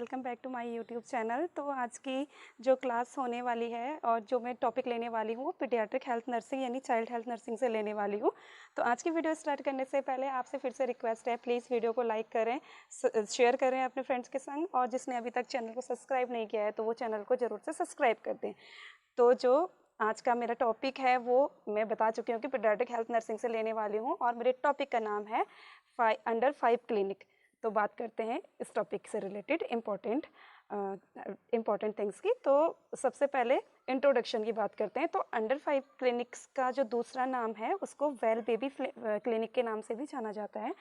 Welcome back to my YouTube channel. तो आज की जो क्लास होने वाली है और जो मैं टॉपिक लेने वाली हूँ वो पीडियाट्रिक हेल्थ नर्सिंग यानी चाइल्ड हेल्थ नर्सिंग से लेने वाली हूँ। तो आज की वीडियो स्टार्ट करने से पहले आपसे फिर से रिक्वेस्ट है, प्लीज़ वीडियो को लाइक करें, शेयर करें अपने फ्रेंड्स के संग, और जिसने अभी तक चैनल को सब्सक्राइब नहीं किया है तो वो चैनल को ज़रूर से सब्सक्राइब कर दें। तो जो आज का मेरा टॉपिक है वो मैं बता चुकी हूँ कि पीडियाट्रिक हेल्थ नर्सिंग से लेने वाली हूँ, और मेरे टॉपिक का नाम है अंडर 5 क्लिनिक। तो बात करते हैं इस टॉपिक से रिलेटेड इम्पॉर्टेंट थिंग्स की। तो सबसे पहले इंट्रोडक्शन की बात करते हैं। तो अंडर 5 क्लिनिक्स का जो दूसरा नाम है उसको वेल बेबी क्लिनिक के नाम से भी जाना जाता है।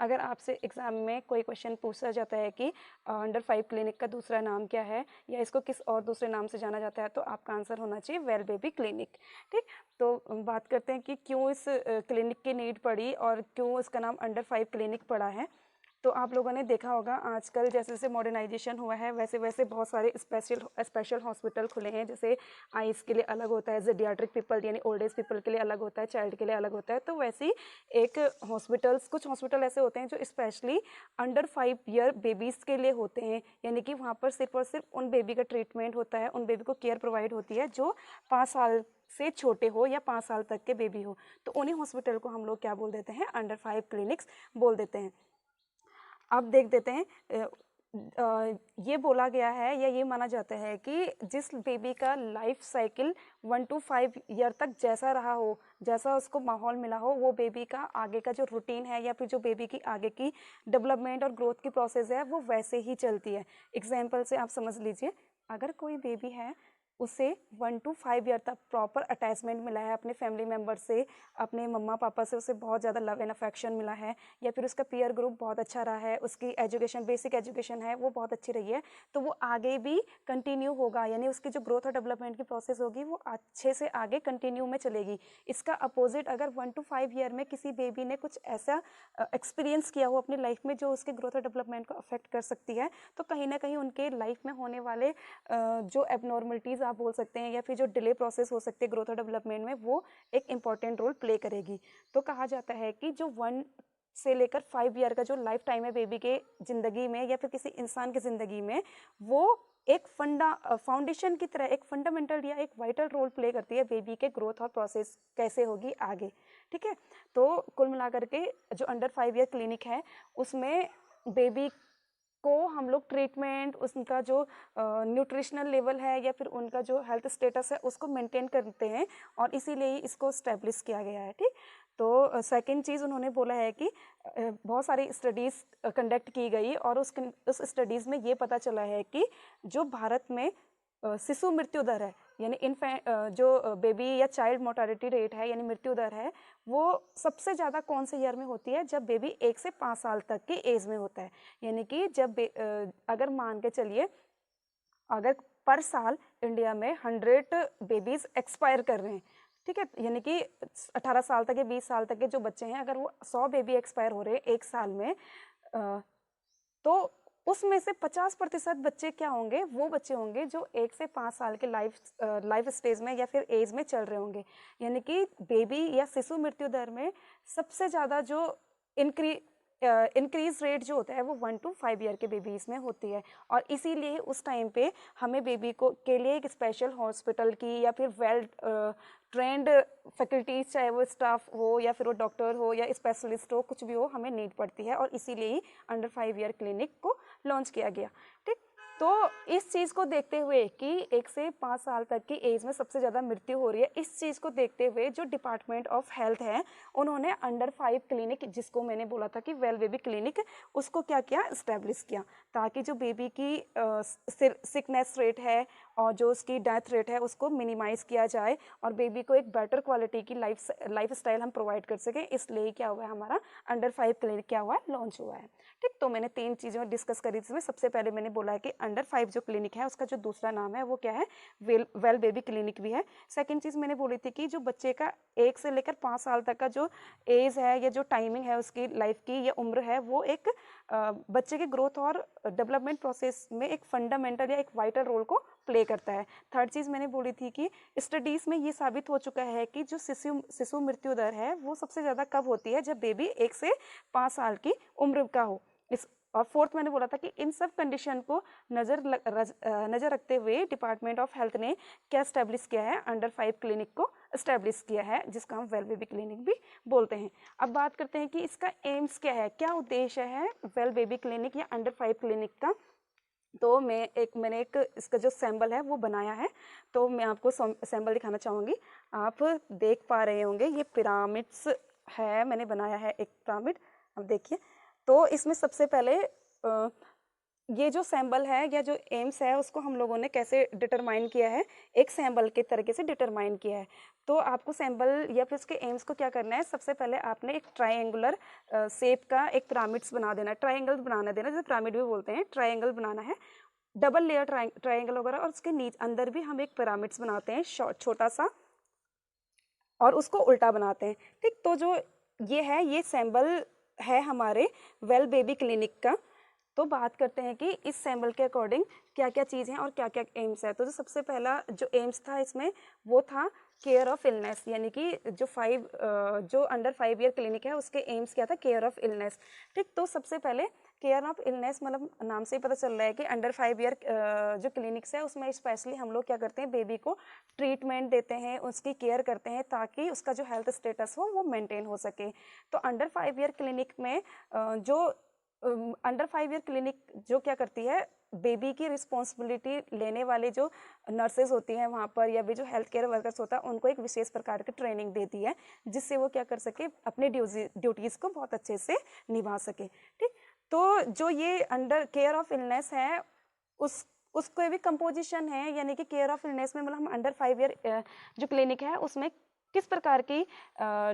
अगर आपसे एग्ज़ाम में कोई क्वेश्चन पूछा जाता है कि अंडर 5 क्लिनिक का दूसरा नाम क्या है या इसको किस और दूसरे नाम से जाना जाता है, तो आपका आंसर होना चाहिए वेल बेबी क्लिनिक। ठीक, तो बात करते हैं कि क्यों इस क्लिनिक की नीड पड़ी और क्यों इसका नाम अंडर 5 क्लिनिक पड़ा है। तो आप लोगों ने देखा होगा आजकल जैसे जैसे मॉडर्नाइजेशन हुआ है वैसे वैसे बहुत सारे स्पेशल हॉस्पिटल खुले हैं। जैसे आइज़ के लिए अलग होता है, जीडियाट्रिक पीपल यानी ओल्ड एज पीपल के लिए अलग होता है, चाइल्ड के लिए अलग होता है। तो वैसे ही कुछ हॉस्पिटल ऐसे होते हैं जो स्पेशली अंडर 5 ईयर बेबीज़ के लिए होते हैं, यानी कि वहाँ पर सिर्फ और सिर्फ उन बेबी का ट्रीटमेंट होता है, उन बेबी को केयर प्रोवाइड होती है जो 5 साल से छोटे हो या 5 साल तक के बेबी हो। तो उन्हीं हॉस्पिटल को हम लोग क्या बोल देते हैं, अंडर 5 क्लिनिक्स बोल देते हैं। अब देख देते हैं, ये बोला गया है या ये माना जाता है कि जिस बेबी का लाइफ साइकिल 1 to 5 ईयर तक जैसा रहा हो, जैसा उसको माहौल मिला हो, वो बेबी का आगे का जो रूटीन है या फिर जो बेबी की आगे की डेवलपमेंट और ग्रोथ की प्रोसेस है वो वैसे ही चलती है। एग्जाम्पल से आप समझ लीजिए, अगर कोई बेबी है उसे 1 to 5 ईयर तक प्रॉपर अटैचमेंट मिला है अपने फैमिली मेम्बर से, अपने मम्मा पापा से उसे बहुत ज़्यादा लव एंड अफेक्शन मिला है, या फिर उसका पीयर ग्रुप बहुत अच्छा रहा है, उसकी एजुकेशन बेसिक एजुकेशन है वो बहुत अच्छी रही है, तो वो आगे भी कंटिन्यू होगा, यानी उसकी जो ग्रोथ और डेवलपमेंट की प्रोसेस होगी वो अच्छे से आगे कंटिन्यू में चलेगी। इसका अपोजिट अगर 1 to 5 ईयर में किसी बेबी ने कुछ ऐसा एक्सपीरियंस किया हो अपनी लाइफ में जो उसके ग्रोथ और डेवलपमेंट को अफेक्ट कर सकती है, तो कहीं ना कहीं उनके लाइफ में होने वाले जो एबनॉर्मलिटीज़ आप बोल सकते हैं या फिर जो डिले प्रोसेस हो सकते हैं ग्रोथ और डेवलपमेंट में, वो एक इम्पॉर्टेंट रोल प्ले करेगी। तो कहा जाता है कि जो 1 से लेकर 5 ईयर का जो लाइफ टाइम है बेबी के ज़िंदगी में या फिर किसी इंसान की ज़िंदगी में, वो एक फाउंडेशन की तरह एक फंडामेंटल या एक वाइटल रोल प्ले करती है बेबी के ग्रोथ और प्रोसेस कैसे होगी आगे। ठीक है, तो कुल मिलाकर के जो अंडर 5 ईयर क्लिनिक है उसमें बेबी को हम लोग ट्रीटमेंट, उनका जो न्यूट्रिशनल लेवल है या फिर उनका जो हेल्थ स्टेटस है उसको मेंटेन करते हैं, और इसीलिए ही इसको स्टैब्लिश किया गया है। ठीक, तो सेकंड चीज़ उन्होंने बोला है कि बहुत सारी स्टडीज़ कंडक्ट की गई और उस स्टडीज़ में ये पता चला है कि जो भारत में शिशु मृत्यु दर है, यानी जो बेबी या चाइल्ड मोर्टालिटी रेट है यानी मृत्यु दर है, वो सबसे ज़्यादा कौन से ईयर में होती है, जब बेबी 1 से 5 साल तक की एज में होता है। यानी कि जब अगर मान के चलिए, अगर पर साल इंडिया में 100 बेबीज़ एक्सपायर कर रहे हैं, ठीक है, यानी कि 18 साल तक या 20 साल तक के जो बच्चे हैं, अगर वो 100 बेबी एक्सपायर हो रहे हैं 1 साल में, तो उसमें से 50% बच्चे क्या होंगे, वो बच्चे होंगे जो 1 से 5 साल के लाइफ स्टेज में या फिर एज में चल रहे होंगे। यानी कि बेबी या शिशु मृत्यु दर में सबसे ज़्यादा जो इंक्रीज रेट जो होता है वो 1 to 5 ईयर के बेबीज़ में होती है। और इसीलिए उस टाइम पे हमें बेबी को के लिए एक स्पेशल हॉस्पिटल की या फिर वेल ट्रेंड फैकल्टीज़, चाहे वो स्टाफ हो या फिर वो डॉक्टर हो या स्पेशलिस्ट हो, कुछ भी हो, हमें नीड पड़ती है, और इसीलिए ही अंडर 5 ईयर क्लिनिक को लॉन्च किया गया। ठीक, तो इस चीज़ को देखते हुए कि 1 से 5 साल तक की एज में सबसे ज़्यादा मृत्यु हो रही है, इस चीज़ को देखते हुए जो डिपार्टमेंट ऑफ हेल्थ है उन्होंने अंडर 5 क्लिनिक, जिसको मैंने बोला था कि वेल बेबी क्लिनिक, उसको क्या किया, इस्टेब्लिश किया, ताकि जो बेबी की सिकनेस रेट है और जो उसकी डेथ रेट है उसको मिनिमाइज़ किया जाए और बेबी को एक बेटर क्वालिटी की लाइफ स्टाइल हम प्रोवाइड कर सकें। इसलिए क्या हुआ है, हमारा अंडर 5 क्लिनिक क्या हुआ है, लॉन्च हुआ है। ठीक, तो मैंने 3 चीज़ें डिस्कस करी, जिसमें सबसे पहले मैंने बोला है कि अंडर 5 जो क्लिनिक है उसका जो दूसरा नाम है वो क्या है, वेल बेबी क्लिनिक भी है। सेकंड चीज़ मैंने बोली थी कि जो बच्चे का 1 से लेकर 5 साल तक का जो एज है या जो टाइमिंग है उसकी लाइफ की या उम्र है, वो एक बच्चे के ग्रोथ और डेवलपमेंट प्रोसेस में एक फंडामेंटल या एक वाइटल रोल को प्ले करता है। थर्ड चीज़ मैंने बोली थी कि स्टडीज़ में ये साबित हो चुका है कि जो शिशु मृत्यु दर है वो सबसे ज़्यादा कब होती है, जब बेबी 1 से 5 साल की उम्र का हो। और फोर्थ मैंने बोला था कि इन सब कंडीशन को नज़र रखते हुए डिपार्टमेंट ऑफ हेल्थ ने क्या इस्टेब्लिश किया है, अंडर 5 क्लिनिक को इस्टेब्लिश किया है, जिसका हम वेल बेबी क्लिनिक भी बोलते हैं। अब बात करते हैं कि इसका एम्स क्या है, क्या उद्देश्य है वेल बेबी क्लिनिक या अंडर 5 क्लिनिक का। तो मैंने एक इसका जो सैम्बल है वो बनाया है, तो मैं आपको सैम्बल दिखाना चाहूँगी। आप देख पा रहे होंगे ये पिरामिड्स है, मैंने बनाया है एक पिरामिड। अब देखिए, तो इसमें सबसे पहले ये जो सैम्बल है या जो एम्स है उसको हम लोगों ने कैसे डिटरमाइन किया है, एक सैम्बल के तरीके से डिटरमाइन किया है। तो आपको सैम्बल या फिर उसके एम्स को क्या करना है, सबसे पहले आपने एक ट्रायंगुलर शेप का एक पिरामिड्स बना देना है, ट्रायंगल बनाना देना, जैसे पिरामिड भी बोलते हैं, ट्रायंगल बनाना है, डबल लेयर ट्रायंगल वगैरह, और उसके नीचे अंदर भी हम एक पिरामिड्स बनाते हैं छोटा सा, और उसको उल्टा बनाते हैं। ठीक, तो जो ये है ये सैम्बल है हमारे वेल बेबी क्लिनिक का। तो बात करते हैं कि इस सैम्बल के अकॉर्डिंग क्या क्या चीज़ें हैं और क्या क्या एम्स है। तो जो सबसे पहला जो एम्स था इसमें वो था केयर ऑफ इलनेस, यानी कि जो अंडर 5 ईयर क्लिनिक है उसके एम्स क्या था, केयर ऑफ इलनेस। ठीक, तो सबसे पहले केयर ऑफ इलनेस मतलब नाम से ही पता चल रहा है कि अंडर 5 ईयर जो क्लिनिक्स है उसमें स्पेशली हम लोग क्या करते हैं, बेबी को ट्रीटमेंट देते हैं, उसकी केयर करते हैं ताकि उसका जो हेल्थ स्टेटस हो वो मेंटेन हो सके। तो अंडर 5 ईयर क्लिनिक में जो अंडर 5 ईयर क्लिनिक जो क्या करती है, बेबी की रिस्पॉन्सिबिलिटी लेने वाले जो नर्सेज होती हैं वहाँ पर, या भी जो हेल्थ केयर वर्कर्स होता है, उनको एक विशेष प्रकार की ट्रेनिंग देती है जिससे वो क्या कर सके, अपने ड्यूटीज़ को बहुत अच्छे से निभा सके। ठीक, तो जो ये अंडर केयर ऑफ इलनेस है उसको भी कंपोजिशन है, यानी कि केयर ऑफ इलनेस में मतलब हम अंडर 5 ईयर जो क्लिनिक है उसमें किस प्रकार की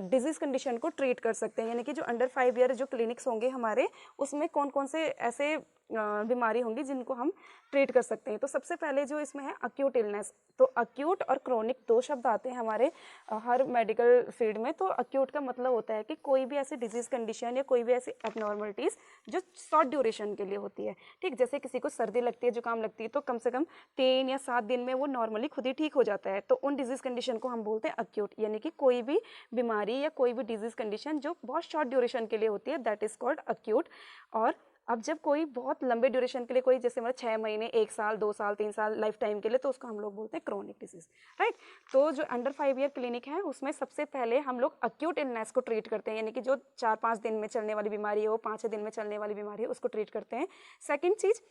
डिजीज़ कंडीशन को ट्रीट कर सकते हैं, यानी कि जो अंडर 5 ईयर जो क्लिनिक्स होंगे हमारे उसमें कौन कौन से ऐसे बीमारी होंगी जिनको हम ट्रीट कर सकते हैं। तो सबसे पहले जो इसमें है अक्यूट इलनेस। तो अक्यूट और क्रोनिक दो शब्द आते हैं हमारे हर मेडिकल फील्ड में। तो अक्यूट का मतलब होता है कि कोई भी ऐसी डिजीज़ कंडीशन या कोई भी ऐसी एबनॉर्मलिटीज़ जो शॉर्ट ड्यूरेशन के लिए होती है। ठीक, जैसे किसी को सर्दी लगती है, जुकाम लगती है, तो कम से कम 3 या 7 दिन में वो नॉर्मली खुद ही ठीक हो जाता है। तो उन डिजीज़ कंडीशन को हम बोलते हैं अक्यूट, यानी कि कोई भी बीमारी या कोई भी डिजीज़ कंडीशन जो बहुत शॉर्ट ड्यूरेशन के लिए होती है, दैट इज़ कॉल्ड अक्यूट। और अब जब कोई बहुत लंबे ड्यूरेशन के लिए, कोई जैसे मतलब 6 महीने, 1 साल, 2 साल, 3 साल लाइफ टाइम के लिए, तो उसको हम लोग बोलते हैं क्रोनिक डिजीज, राइट। तो जो अंडर 5 ईयर क्लिनिक है उसमें सबसे पहले हम लोग अक्यूट इलनेस को ट्रीट करते हैं, यानी कि जो 4-5 दिन में चलने वाली बीमारी है, वो 5-6 दिन में चलने वाली बीमारी है, उसको ट्रीट करते हैं। सेकेंड चीज़,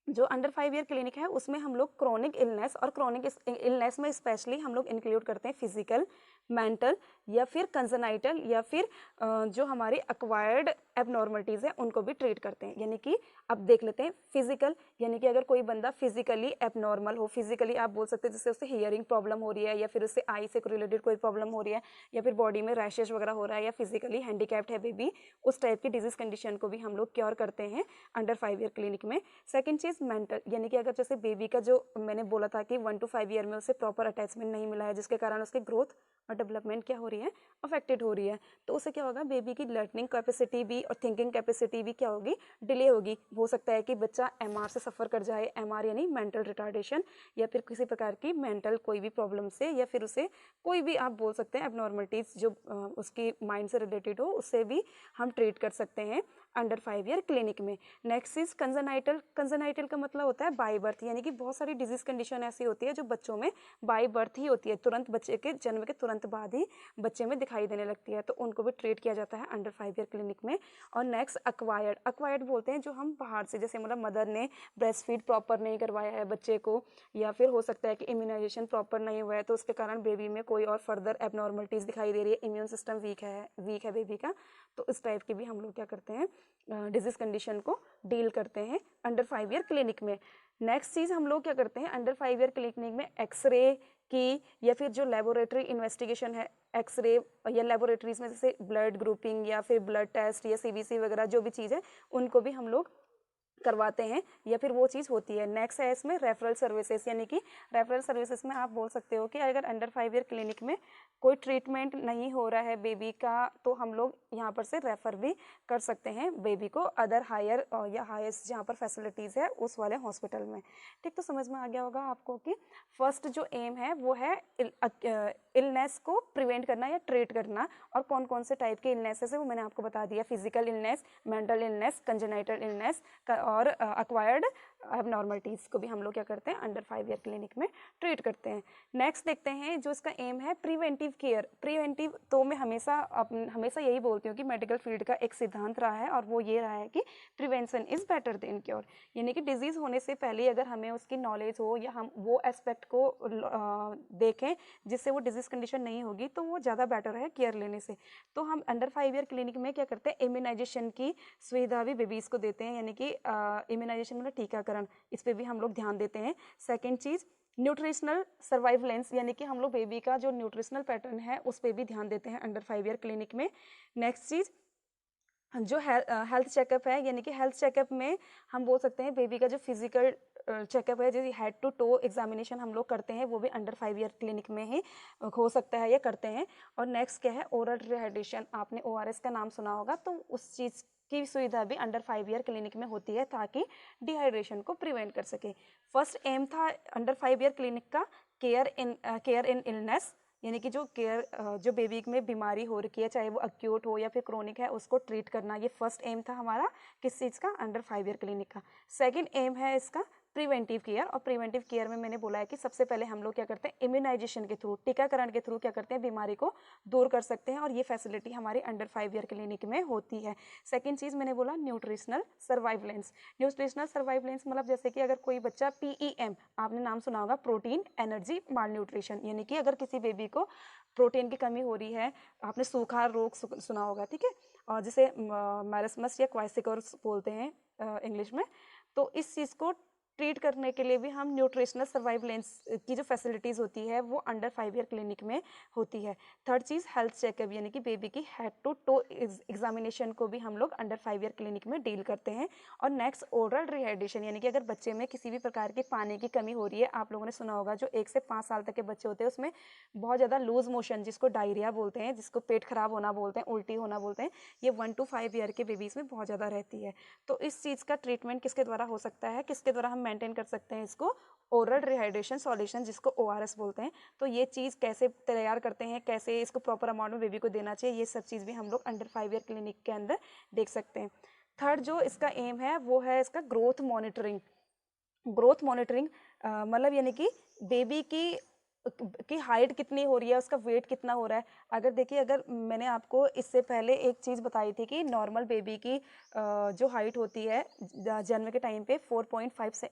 जो अंडर 5 ईयर क्लिनिक है उसमें हम लोग क्रोनिक इलनेस, और क्रोनिक इलनेस में स्पेशली हम लोग इंक्लूड करते हैं फिजिकल, मेंटल या फिर कंजनाइटल या फिर जो हमारी एक्वायर्ड एबनॉर्मलिटीज़ हैं उनको भी ट्रीट करते हैं। यानी कि अब देख लेते हैं फिजिकल, यानी कि अगर कोई बंदा फिजिकली एबनॉर्मल हो, फिजिकली आप बोल सकते हैं जैसे उससे हियरिंग प्रॉब्लम हो रही है, या फिर उससे आई से रिलेटेड कोई प्रॉब्लम हो रही है, या फिर बॉडी में रैशेज वगैरह हो रहा है, या फिजिकली हैंडीकैप्ड है बेबी, उस टाइप की डिजीज कंडीशन को भी हम लोग क्योर करते हैं अंडर 5 ईयर क्लिनिक में। सेकेंड चीज़ मेंटल, यानी कि अगर जैसे बेबी का जो मैंने बोला था कि 1 to 5 ईयर में उसे प्रॉपर अटैचमेंट नहीं मिला है, जिसके कारण उसके ग्रोथ और डेवलपमेंट क्या हो रही है, अफेक्टेड हो रही है, तो उससे क्या होगा, बेबी की लर्निंग कैपेसिटी भी और थिंकिंग कैपेसिटी भी क्या होगी, डिले होगी। हो सकता है कि बच्चा एमआर से सफ़र कर जाए, एमआर यानी मेंटल रिटार्डेशन, या फिर किसी प्रकार की मेंटल कोई भी प्रॉब्लम से, या फिर उसे कोई भी आप बोल सकते हैं एबनॉर्मलिटीज़ जो उसकी माइंड से रिलेटेड हो, उससे भी हम ट्रीट कर सकते हैं अंडर 5 ईयर क्लिनिक में। Next is congenital. कंजनाइटल का मतलब होता है बाय बर्थ, यानी कि बहुत सारी डिजीज कंडीशन ऐसी होती है जो बच्चों में बाय बर्थ ही होती है, तुरंत बच्चे के जन्म के तुरंत बाद ही बच्चे में दिखाई देने लगती है, तो उनको भी ट्रीट किया जाता है अंडर 5 ईयर क्लिनिक में। और नेक्स्ट एक्वायर्ड। एक्वायर्ड बोलते हैं जो हम बाहर से, जैसे मतलब मदर ने ब्रेस्ट फीड प्रॉपर नहीं करवाया है बच्चे को, या फिर हो सकता है कि इम्यूनाइजेशन प्रॉपर नहीं हुआ है, तो उसके कारण बेबी में कोई और फर्दर एबनॉर्मलिटीज़ दिखाई दे रही है, इम्यून सिस्टम वीक है बेबी का, तो इस टाइप की भी हम लोग क्या करते हैं, डिजीज कंडीशन को डील करते हैं अंडर 5 ईयर क्लिनिक में। नेक्स्ट चीज़ हम लोग क्या करते हैं अंडर 5 ईयर क्लिनिक में, एक्सरे की या फिर जो लेबोरेटरी इन्वेस्टिगेशन है, एक्सरे या लेबोरेटरीज में जैसे ब्लड ग्रुपिंग या फिर ब्लड टेस्ट या सीबीसी वगैरह जो भी चीज़ है उनको भी हम लोग करवाते हैं, या फिर वो चीज़ होती है। नेक्स्ट है इसमें रेफरल सर्विसेज, यानी कि रेफरल सर्विसेज में आप बोल सकते हो कि अगर अंडर 5 ईयर क्लिनिक में कोई ट्रीटमेंट नहीं हो रहा है बेबी का, तो हम लोग यहाँ पर से रेफ़र भी कर सकते हैं बेबी को अदर हायर या हाईएस्ट जहाँ पर फैसिलिटीज़ है उस वाले हॉस्पिटल में। ठीक, तो समझ में आ गया होगा आपको कि फर्स्ट जो एम है वो है इलनेस को प्रिवेंट करना या ट्रीट करना, और कौन कौन से टाइप के इलनेसेस है वो मैंने आपको बता दिया, physical illness, mental illness, congenital illness और अक्वायर्ड एबनॉर्मलिटीज़ को भी हम लोग क्या करते हैं अंडर 5 ईयर क्लिनिक में ट्रीट करते हैं। नेक्स्ट देखते हैं जो इसका एम है प्रिवेंटिव केयर। प्रिवेंटिव तो मैं हमेशा यही बोलती हूँ कि मेडिकल फील्ड का एक सिद्धांत रहा है और वो ये रहा है कि prevention is better than cure, यानी कि डिजीज़ होने से पहले अगर हमें उसकी नॉलेज हो या हम वो एस्पेक्ट को देखें जिससे वो डिजीज़ कंडीशन नहीं होगी तो वो ज़्यादा बेटर है केयर लेने से। तो हम अंडर 5 ईयर क्लिनिक में क्या करते हैं इम्यूनाइजेशन की सुविधा भी बेबीज़ को देते हैं, यानी कि इम्यूनाइजेशन मतलब टीकाकरण, इस पर भी हम लोग ध्यान देते हैं। सेकेंड चीज़ न्यूट्रिशनल सर्वाइवलेंस, यानी कि हम लोग बेबी का जो न्यूट्रिशनल पैटर्न है उस पर भी ध्यान देते हैं अंडर 5 ईयर क्लिनिक में। नेक्स्ट चीज़ जो हेल्थ चेकअप है, यानी कि हेल्थ चेकअप में हम बोल सकते हैं बेबी का जो फिजिकल चेकअप है, जैसे हेड टू टो एग्जामिनेशन हम लोग करते हैं वो भी अंडर 5 ईयर क्लिनिक में ही हो सकता है या करते हैं। और नेक्स्ट क्या है ओरल रिहाइड्रेशन, आपने ORS का नाम सुना होगा, तो उस चीज़ की सुविधा भी अंडर 5 ईयर क्लिनिक में होती है ताकि डिहाइड्रेशन को प्रिवेंट कर सके। फर्स्ट एम था अंडर 5 ईयर क्लिनिक का केयर इन इलनेस, यानी कि जो केयर जो बेबी में बीमारी हो रखी है चाहे वो अक्यूट हो या फिर क्रोनिक है उसको ट्रीट करना, ये फर्स्ट एम था हमारा किस चीज़ का अंडर 5 ईयर क्लिनिक का। सेकंड एम है इसका प्रिवेंटिव केयर, और प्रिवेंटिव केयर में मैंने बोला है कि सबसे पहले हम लोग क्या करते हैं इम्यूनाइजेशन के थ्रू, टीकाकरण के थ्रू क्या करते हैं बीमारी को दूर कर सकते हैं, और ये फैसिलिटी हमारी अंडर 5 ईयर क्लिनिक में होती है। सेकेंड चीज़ मैंने बोला न्यूट्रिशनल सर्वाइवलेंस। न्यूट्रिशनल सर्वाइवलेंस मतलब जैसे कि अगर कोई बच्चा PEM, आपने नाम सुना होगा प्रोटीन एनर्जी माल न्यूट्रिशन, यानी कि अगर किसी बेबी को प्रोटीन की कमी हो रही है, आपने सूखा रोग सुना होगा, ठीक है, और जिसे मैरस्मस या क्वाइसिकोर्स बोलते हैं इंग्लिश में, तो इस चीज़ को ट्रीट करने के लिए भी हम न्यूट्रिशनल सर्वाइवलेंस की जो फैसिलिटीज़ होती है वो अंडर 5 ईयर क्लिनिक में होती है। थर्ड चीज़ हेल्थ चेकअप, यानी कि बेबी की हेड टू टो एग्जामिनेशन को भी हम लोग अंडर 5 ईयर क्लिनिक में डील करते हैं। और नेक्स्ट ओरल रिहाइड्रेशन, यानी कि अगर बच्चे में किसी भी प्रकार की पानी की कमी हो रही है, आप लोगों ने सुना होगा जो 1 से 5 साल तक के बच्चे होते हैं उसमें बहुत ज़्यादा लूज मोशन, जिसको डायरिया बोलते हैं, जिसको पेट खराब होना बोलते हैं, उल्टी होना बोलते हैं, ये 1 to 5 ईयर के बेबीज़ में बहुत ज़्यादा रहती है। तो इस चीज़ का ट्रीटमेंट किसके द्वारा हो सकता है, किसके द्वारा हम मेंटेन कर सकते हैं इसको, ओरल रिहाइड्रेशन सॉल्यूशन जिसको ORS बोलते हैं। तो ये चीज़ कैसे तैयार करते हैं, कैसे इसको प्रॉपर अमाउंट में बेबी को देना चाहिए, ये सब चीज़ भी हम लोग अंडर 5 ईयर क्लिनिक के अंदर देख सकते हैं। थर्ड जो इसका एम है वो है इसका ग्रोथ मॉनिटरिंग। ग्रोथ मॉनिटरिंग मतलब यानी कि बेबी की हाइट कितनी हो रही है, उसका वेट कितना हो रहा है। अगर देखिए, अगर मैंने आपको इससे पहले एक चीज़ बताई थी कि नॉर्मल बेबी की जो हाइट होती है जन्म के टाइम पे 45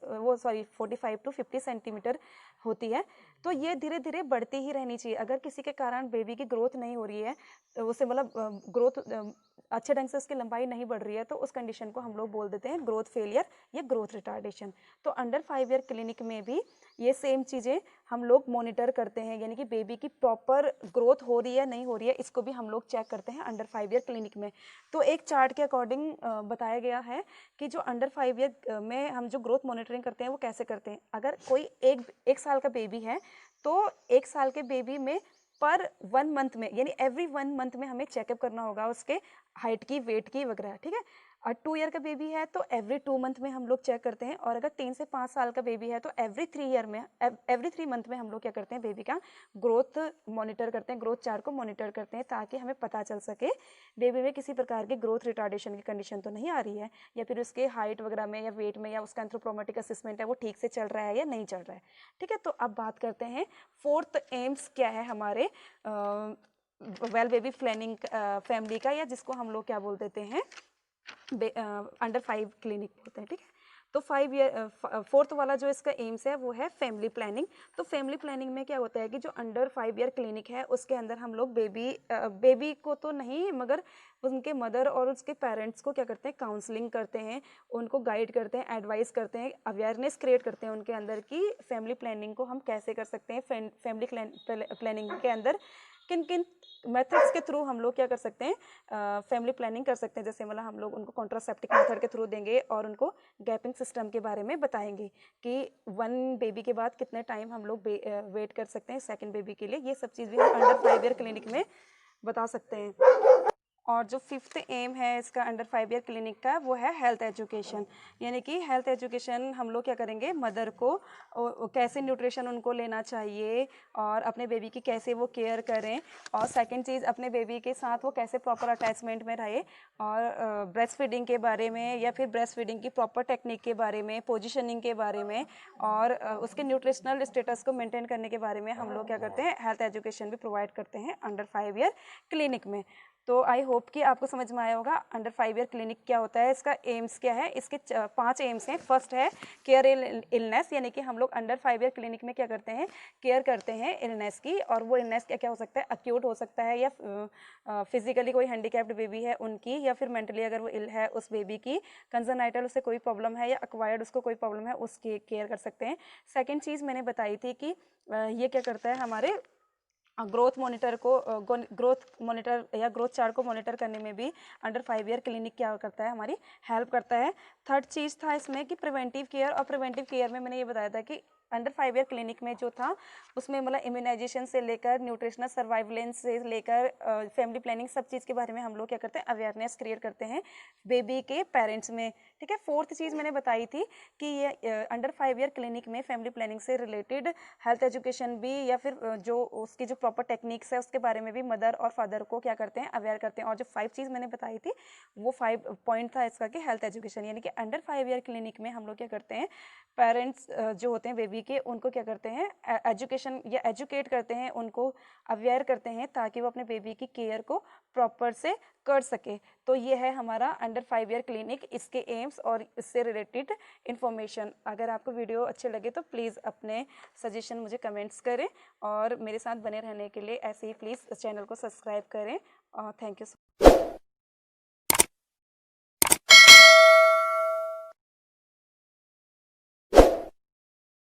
to 50 सेंटीमीटर होती है, तो ये धीरे धीरे बढ़ती ही रहनी चाहिए। अगर किसी के कारण बेबी की ग्रोथ नहीं हो रही है, उसे मतलब ग्रोथ अच्छे ढंग से उसकी लंबाई नहीं बढ़ रही है, तो उस कंडीशन को हम लोग बोल देते हैं ग्रोथ फेलियर या ग्रोथ रिटार्डेशन। तो अंडर 5 ईयर क्लिनिक में भी ये सेम चीज़ें हम लोग मॉनिटर करते हैं, यानी कि बेबी की प्रॉपर ग्रोथ हो रही है नहीं हो रही है, इसको भी हम लोग चेक करते हैं अंडर 5 ईयर क्लिनिक में। तो एक चार्ट के अकॉर्डिंग बताया गया है कि जो अंडर 5 ईयर में हम जो ग्रोथ मॉनिटरिंग करते हैं वो कैसे करते हैं। अगर कोई एक साल का बेबी है तो 1 साल के बेबी में पर 1 मंथ में, यानी एवरी 1 मंथ में हमें चेकअप करना होगा उसके हाइट की, वेट की वगैरह, ठीक है। और 2 ईयर का बेबी है तो एवरी 2 मंथ में हम लोग चेक करते हैं, और अगर 3 से 5 साल का बेबी है तो एवरी 3 मंथ में हम लोग क्या करते हैं बेबी का ग्रोथ मॉनिटर करते हैं, ग्रोथ चार्ट को मॉनिटर करते हैं, ताकि हमें पता चल सके बेबी में किसी प्रकार की ग्रोथ रिटार्डेशन की कंडीशन तो नहीं आ रही है, या फिर उसके हाइट वगैरह में या वेट में या उसका एंथ्रोपोमेट्रिक असेसमेंट है वो ठीक से चल रहा है या नहीं चल रहा है, ठीक है। तो अब बात करते हैं फोर्थ एम्स क्या है हमारे वेल बेबी प्लानिंग फैमिली का, या जिसको हम लोग क्या बोल देते हैं अंडर 5 क्लिनिक बोलते हैं, ठीक है। तो 5 ईयर फोर्थ वाला जो इसका एम्स है वो है फैमिली प्लानिंग। तो फैमिली प्लानिंग में क्या होता है कि जो अंडर 5 ईयर क्लिनिक है उसके अंदर हम लोग बेबी को तो नहीं मगर उनके मदर और उसके पेरेंट्स को क्या करते हैं काउंसलिंग करते हैं, उनको गाइड करते हैं, एडवाइस करते हैं, अवेयरनेस क्रिएट करते हैं उनके अंदर की फैमिली प्लानिंग को हम कैसे कर सकते हैं, फैमिली प्लानिंग के अंदर किन किन मेथड्स के थ्रू हम लोग क्या कर सकते हैं फैमिली प्लानिंग कर सकते हैं। जैसे मतलब हम लोग उनको कॉन्ट्रासेप्टिव मेथड के थ्रू देंगे और उनको गैपिंग सिस्टम के बारे में बताएंगे कि 1 बेबी के बाद कितने टाइम हम लोग वेट कर सकते हैं 2nd बेबी के लिए। ये सब चीज़ भी हम अंडर 5 ईयर क्लिनिक में बता सकते हैं। और जो फिफ्थ एम है इसका अंडर 5 ईयर क्लिनिक का, वो है हेल्थ एजुकेशन। यानी कि हेल्थ एजुकेशन हम लोग क्या करेंगे, मदर को कैसे न्यूट्रिशन उनको लेना चाहिए और अपने बेबी की कैसे वो केयर करें, और सेकंड चीज़ अपने बेबी के साथ वो कैसे प्रॉपर अटैचमेंट में रहे, और ब्रेस्ट फीडिंग के बारे में या फिर ब्रेस्ट फीडिंग की प्रॉपर टेक्निक के बारे में, पोजिशनिंग के बारे में, और उसके न्यूट्रिशनल स्टेटस को मेंटेन करने के बारे में हम लोग क्या करते हैं, हेल्थ एजुकेशन भी प्रोवाइड करते हैं अंडर 5 ईयर क्लिनिक में। तो आई होप कि आपको समझ में आया होगा अंडर 5 ईयर क्लिनिक क्या होता है, इसका एम्स क्या है। इसके 5 एम्स हैं। फर्स्ट है केयर इलनेस, यानी कि हम लोग अंडर 5 ईयर क्लिनिक में क्या करते हैं, केयर करते हैं इलनेस की। और वो इलनेस क्या क्या हो सकता है, अक्यूट हो सकता है, या फिजिकली कोई हैंडीकैप्ड बेबी है उनकी, या फिर मेंटली अगर वो इल है उस बेबी की, कंजनाइटल उसे कोई प्रॉब्लम है या अक्वायर्ड उसको कोई प्रॉब्लम है, उसकी केयर कर सकते हैं। सेकेंड चीज़ मैंने बताई थी कि ये क्या करता है, हमारे ग्रोथ मॉनिटर को ग्रोथ मॉनिटर या ग्रोथ चार्ट को मॉनिटर करने में भी अंडर 5 ईयर क्लिनिक क्या करता है, हमारी हेल्प करता है। थर्ड चीज़ था इसमें कि प्रिवेंटिव केयर, और प्रिवेंटिव केयर में मैंने ये बताया था कि अंडर 5 ईयर क्लिनिक में जो था उसमें मतलब इम्यूनाइजेशन से लेकर न्यूट्रिशनल सर्वाइवलेंस से लेकर फैमिली प्लानिंग, सब चीज़ के बारे में हम लोग क्या करते हैं, अवेयरनेस क्रिएट करते हैं बेबी के पेरेंट्स में। ठीक है। फोर्थ चीज़ मैंने बताई थी कि ये अंडर 5 ईयर क्लिनिक में फैमिली प्लानिंग से रिलेटेड हेल्थ एजुकेशन भी, या फिर जो उसकी जो प्रॉपर टेक्निक्स है उसके बारे में भी मदर और फादर को क्या करते हैं, अवेयर करते हैं। और जो 5 चीज़ मैंने बताई थी वो 5 पॉइंट था इसका कि हेल्थ एजुकेशन, यानी कि अंडर 5 ईयर क्लिनिक में हम लोग क्या करते हैं, पेरेंट्स जो होते हैं बेबी के, उनको क्या करते हैं, एजुकेशन या एजुकेट करते हैं, उनको अवेयर करते हैं ताकि वो अपने बेबी की केयर को प्रॉपर से कर सके। तो ये है हमारा अंडर 5 ईयर क्लिनिक, इसके एम्स और इससे रिलेटेड इन्फॉर्मेशन। अगर आपको वीडियो अच्छे लगे तो प्लीज़ अपने सजेशन मुझे कमेंट्स करें, और मेरे साथ बने रहने के लिए ऐसे ही प्लीज़ चैनल को सब्सक्राइब करें। Thank you.